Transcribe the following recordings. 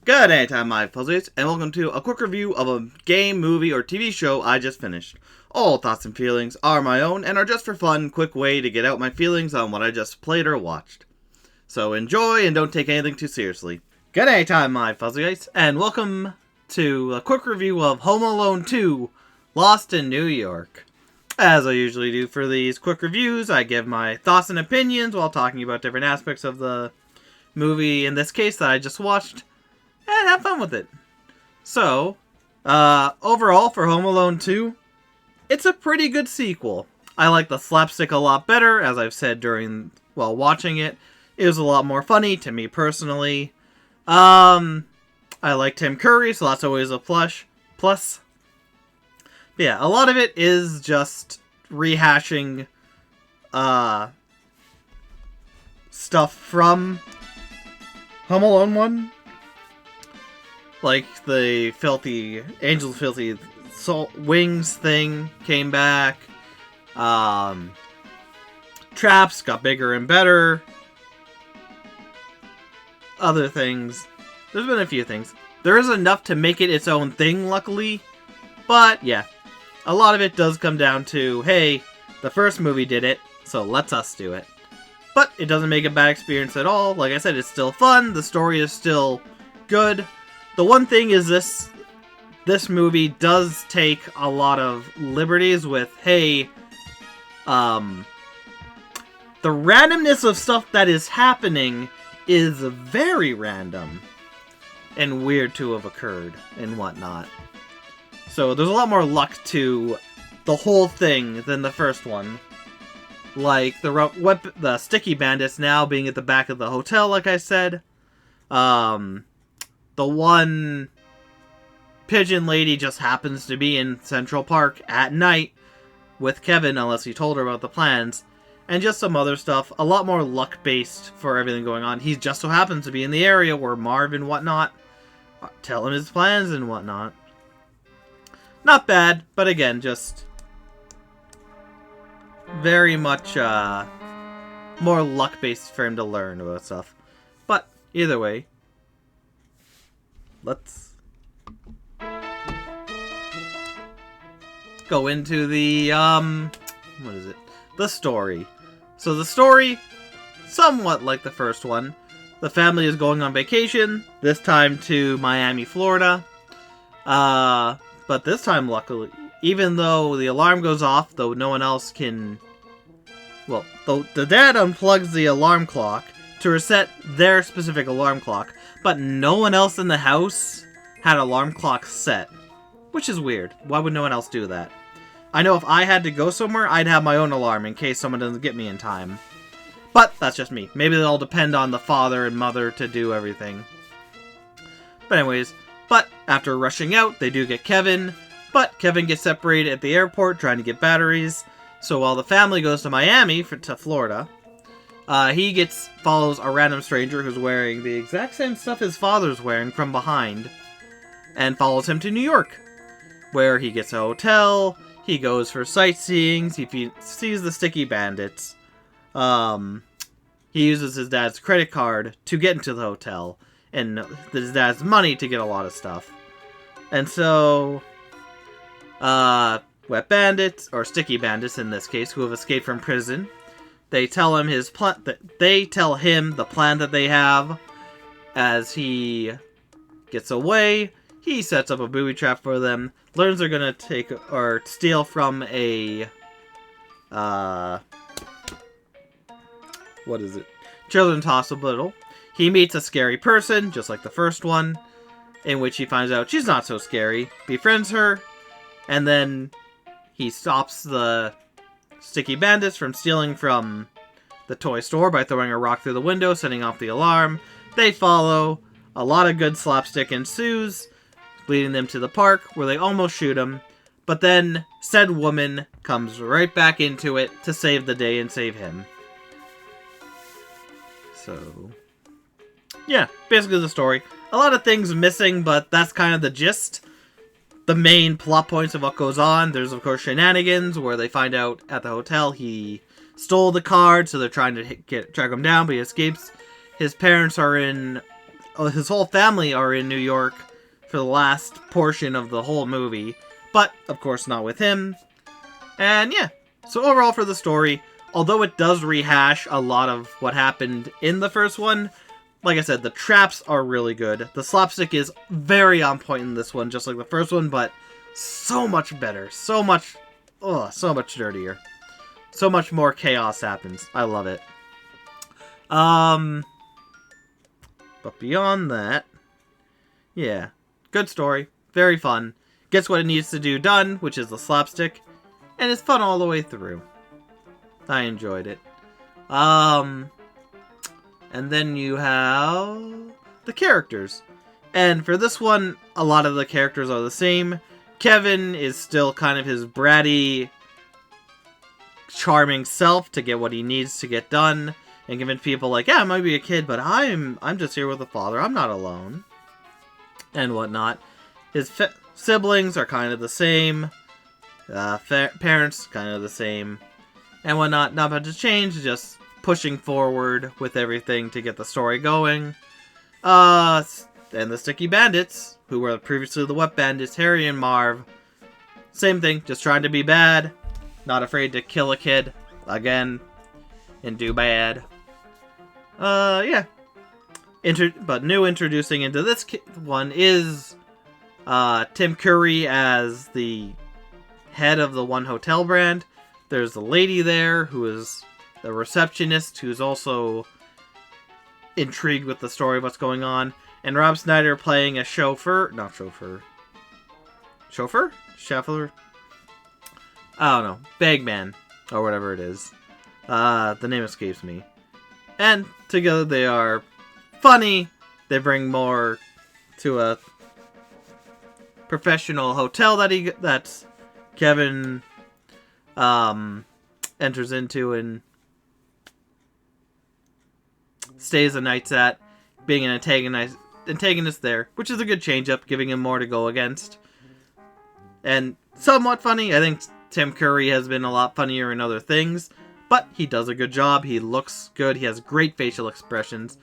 Good day, time, my fuzzies, and welcome to a quick review of a game, movie, or TV show I just finished. All thoughts and feelings are my own and are just for fun, quick way to get out my feelings on what I just played or watched. So enjoy and don't take anything too seriously. Good day, time, my fuzzies, and welcome to a quick review of Home Alone 2, Lost in New York. As I usually do for these quick reviews, I give my thoughts and opinions while talking about different aspects of the movie, in this case, that I just watched. And have fun with it. So, overall for Home Alone 2, it's a pretty good sequel. I like the slapstick a lot better, as I've said while watching it. It was a lot more funny to me personally. I like Tim Curry, so that's always a plus. But yeah, a lot of it is just rehashing stuff from Home Alone 1. Like the Angel's Filthy Wings thing came back. Traps got bigger and better. Other things. There's been a few things. There is enough to make it its own thing, luckily. But, yeah. A lot of it does come down to, hey, the first movie did it, so let's us do it. But it doesn't make a bad experience at all. Like I said, it's still fun. The story is still good. The one thing is this movie does take a lot of liberties with, hey, the randomness of stuff that is happening is very random and weird to have occurred and whatnot. So there's a lot more luck to the whole thing than the first one. Like the sticky bandits now being at the back of the hotel, like I said. The one pigeon lady just happens to be in Central Park at night with Kevin, unless he told her about the plans. And just some other stuff. A lot more luck-based for everything going on. He just so happens to be in the area where Marv and whatnot tell him his plans and whatnot. Not bad, but again, just very much more luck-based for him to learn about stuff. But either way, let's go into the, the story. So the story, somewhat like the first one. The family is going on vacation, this time to Miami, Florida. But this time, luckily, even though the alarm goes off, though no one else can... Well, the dad unplugs the alarm clock to reset their specific alarm clock, but no one else in the house had alarm clocks set. Which is weird. Why would no one else do that? I know if I had to go somewhere, I'd have my own alarm in case someone doesn't get me in time. But that's just me. Maybe they'll depend on the father and mother to do everything. But anyways, after rushing out, they do get Kevin. But Kevin gets separated at the airport trying to get batteries. So while the family goes to Miami to Florida, he follows a random stranger who's wearing the exact same stuff his father's wearing from behind, and follows him to New York, where he gets a hotel. He goes for sightseeing. He sees the sticky bandits. He uses his dad's credit card to get into the hotel, and his dad's money to get a lot of stuff. And so, wet bandits, or sticky bandits in this case, who have escaped from prison, they tell him the plan that they have. As he gets away, he sets up a booby trap for them. Learns they're gonna take or steal from a children's hospital. He meets a scary person, just like the first one, in which he finds out she's not so scary, befriends her, and then he stops the sticky bandits from stealing from the toy store by throwing a rock through the window, setting off the alarm. They follow. A lot of good slapstick ensues, leading them to the park, where they almost shoot him. But then, said woman comes right back into it to save the day and save him. So, yeah, basically the story. A lot of things missing, but that's kind of the gist. The main plot points of what goes on. There's, of course, shenanigans, where they find out at the hotel he stole the card, so they're trying to track him down, but he escapes. His parents are in his whole family are in New York for the last portion of the whole movie. But, of course, not with him. And yeah, so overall for the story, although it does rehash a lot of what happened in the first one, like I said, the traps are really good. The slapstick is very on point in this one, just like the first one, but so much better. So much dirtier. So much more chaos happens. I love it. But beyond that, yeah, good story. Very fun. Gets what it needs to do done, which is the slapstick. And it's fun all the way through. I enjoyed it. And then you have the characters. And for this one, a lot of the characters are the same. Kevin is still kind of his bratty, charming self to get what he needs to get done. And convince people like, yeah, I might be a kid, but I'm just here with a father. I'm not alone. And whatnot. His siblings are kind of the same. Parents, kind of the same. And whatnot. Not much to change, just pushing forward with everything to get the story going. And the Sticky Bandits, who were previously the Wet Bandits, Harry and Marv. Same thing, just trying to be bad. Not afraid to kill a kid, again, and do bad. Yeah. But new introducing into this one is Tim Curry as the head of the One Hotel brand. There's a lady there who is the receptionist who's also intrigued with the story of what's going on. And Rob Schneider playing a chauffeur. Chauffeur? I don't know. Bagman. Or whatever it is. The name escapes me. And together they are funny. They bring more to a professional hotel that Kevin enters into and stays the nights at, being an antagonist there, which is a good change up, giving him more to go against. And somewhat funny. I think Tim Curry has been a lot funnier in other things, but he does a good job. He looks good. He has great facial expressions.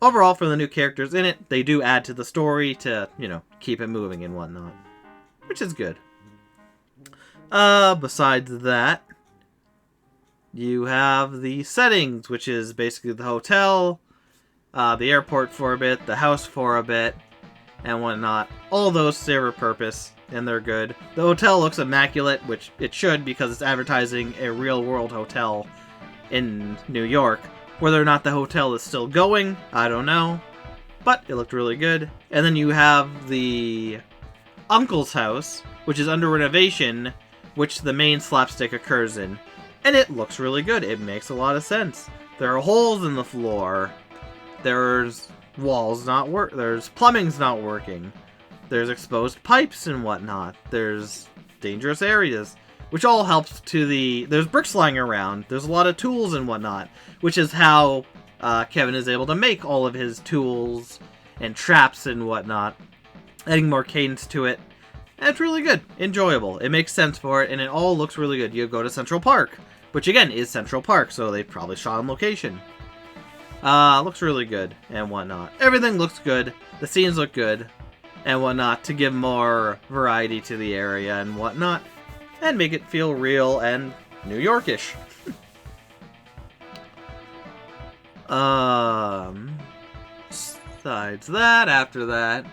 Overall, for the new characters in it, they do add to the story to, keep it moving and whatnot, which is good. Besides that, you have the settings, which is basically the hotel, the airport for a bit, the house for a bit, and whatnot. All those serve a purpose, and they're good. The hotel looks immaculate, which it should, because it's advertising a real-world hotel in New York. Whether or not the hotel is still going, I don't know. But it looked really good. And then you have the uncle's house, which is under renovation, which the main slapstick occurs in. And it looks really good. It makes a lot of sense. There are holes in the floor. There's walls not work. There's plumbing's not working. There's exposed pipes and whatnot. There's dangerous areas, which all helps to there's bricks lying around. There's a lot of tools and whatnot, which is how Kevin is able to make all of his tools and traps and whatnot, adding more cadence to it. And it's really good. Enjoyable. It makes sense for it, and it all looks really good. You go to Central Park, which again is Central Park, so they probably shot on location. Looks really good and whatnot. Everything looks good. The scenes look good and whatnot to give more variety to the area and whatnot, and make it feel real and New Yorkish. Besides that, after that,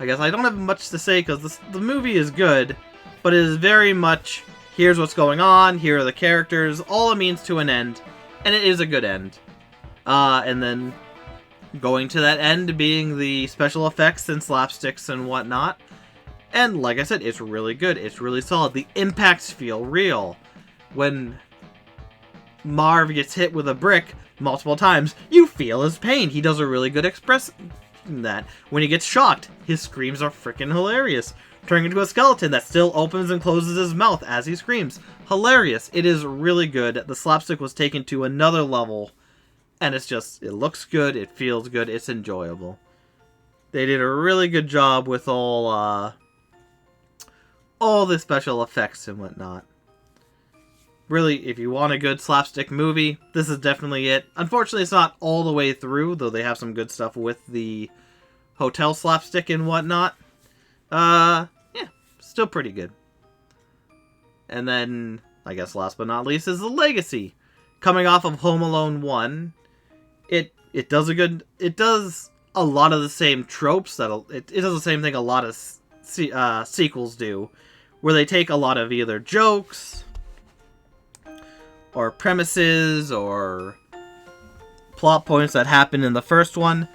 I guess I don't have much to say because the movie is good, but it is very much, here's what's going on, here are the characters, all a means to an end, and it is a good end. And then going to that end being the special effects and slapsticks and whatnot. And like I said, it's really good. It's really solid. The impacts feel real. When Marv gets hit with a brick multiple times, you feel his pain. He does a really good expressing that. When he gets shocked, his screams are freaking hilarious. Turning into a skeleton that still opens and closes his mouth as he screams. Hilarious. It is really good. The slapstick was taken to another level. And it's just, it looks good, it feels good, it's enjoyable. They did a really good job with all the special effects and whatnot. really, if you want a good slapstick movie, this is definitely it. Unfortunately, it's not all the way through, though they have some good stuff with the hotel slapstick and whatnot. Yeah, still pretty good. And then, I guess last but not least, is The Legacy. Coming off of Home Alone 1, it does a lot of the same tropes it does the same thing a lot of sequels do, where they take a lot of either jokes or premises or plot points that happened in the first one.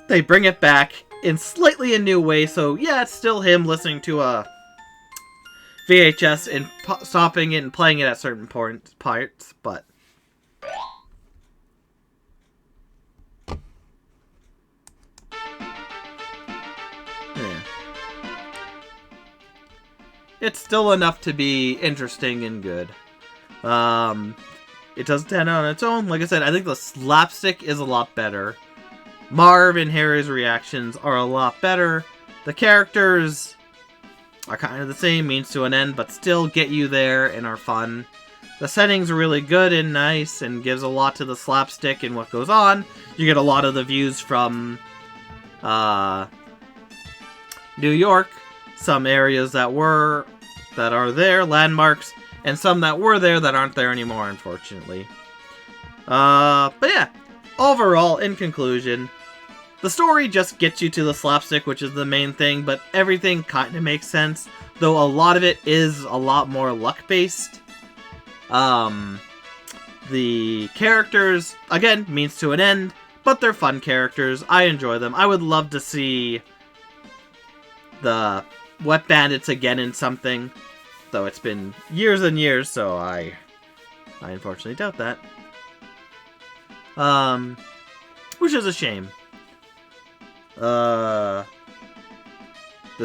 They bring it back in slightly a new way, so yeah, it's still him listening to a VHS and stopping it and playing it at certain parts, but yeah. It's still enough to be interesting and good. It does stand out on its own. Like I said, I think the slapstick is a lot better. Marv and Harry's reactions are a lot better. The characters are kind of the same, means to an end, but still get you there and are fun. The setting's really good and nice and gives a lot to the slapstick and what goes on. You get a lot of the views from New York, some areas that are there, landmarks, and some that were there that aren't there anymore, unfortunately. But yeah, overall, in conclusion, the story just gets you to the slapstick, which is the main thing, but everything kind of makes sense, though a lot of it is a lot more luck-based. The characters, again, means to an end, but they're fun characters. I enjoy them. I would love to see the Wet Bandits again in something, though it's been years and years, so I unfortunately doubt that. Which is a shame. The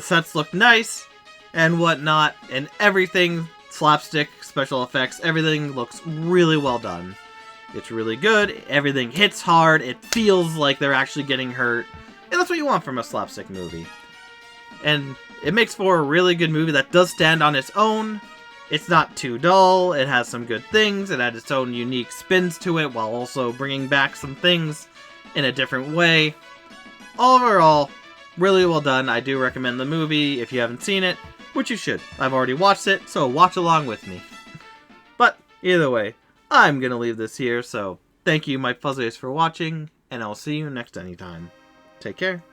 sets look nice and whatnot, and everything, slapstick, special effects, everything looks really well done. It's really good, everything hits hard, it feels like they're actually getting hurt, and that's what you want from a slapstick movie. And it makes for a really good movie that does stand on its own. It's not too dull, it has some good things, it has its own unique spins to it, while also bringing back some things in a different way. Overall, really well done. I do recommend the movie if you haven't seen it, which you should. I've already watched it, so watch along with me. But, either way, I'm gonna leave this here, so thank you, my Fuzzers, for watching, and I'll see you next anytime. Take care.